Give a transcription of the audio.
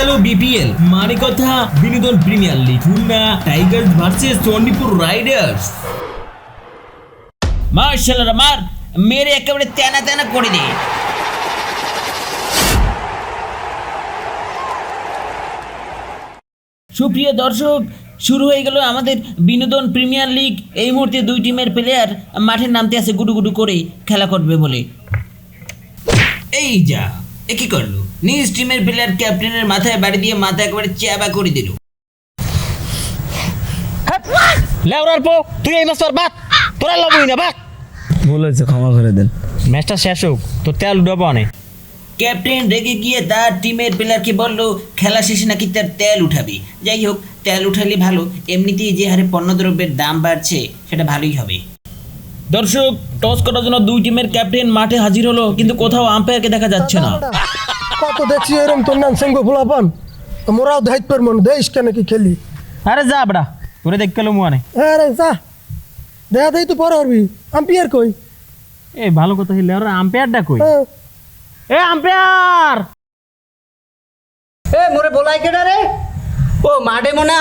গেল বিপিএল, মানে কথা বিনোদন premier league. Khulna Tigers versus Chandipur Riders. মার্শাল্লাহ মার, মেরে একেবারে তেনা তেনা করে দে। সুপ্রিয় দর্শক, শুরু হয়ে গেল আমাদের বিনোদন প্রিমিয়ার লিগ। এই মুহূর্তে দুই টিমের প্লেয়ার মাঠে নামতে আছে গুডুগুডু করে খেলা করবে বলে। এই যা, এ কি করলো? নিজ টিমের প্লেয়ার ক্যাপ্টেনের মাথায় বাড়ি দিয়ে মাথা একেবারে চ্যাবা করে দিল। লেওরার পো, তুই এই মাছ বাক, তোরা লবই না বাক। ভুল হয়েছে, ক্ষমা করে দেন। ম্যাচটা শেষ হোক, তোর তেল উঠাবো অনেক। ক্যাপ্টেন রেগে গিয়ে তার টিমের প্লেয়ারকে বলল খেলা শেষে নাকি তার তেল উঠাবে। যাই হোক, তেল উঠালে ভালো, এমনিতেই যে হারে পণ্যদ্রব্যের দাম বাড়ছে সেটা ভালোই হবে। দর্শক, টস করার জন্য দুই টিমের ক্যাপ্টেন মাঠে হাজির হলো, কিন্তু কোথাও আম্পায়ারকে দেখা যাচ্ছে না। কত দেখছি এরম তোর নাম সঙ্গ ফুলাপান, মোরাও দায়িত্ব পারবো না, দেশ কেন কি খেলি। আরে যা বড়া, তোরে দেখ গেল মুয়ানে। আরে যা, দেখা দেই তো পরে হবি। আম্পিয়ার কই? এ ভালো কথা হইলে আর আম্পায়ারটা কই? হ্যাঁ। এ আম্পায়ার, এ মোরে বলাই কেডা রে? ও মাঠে মনে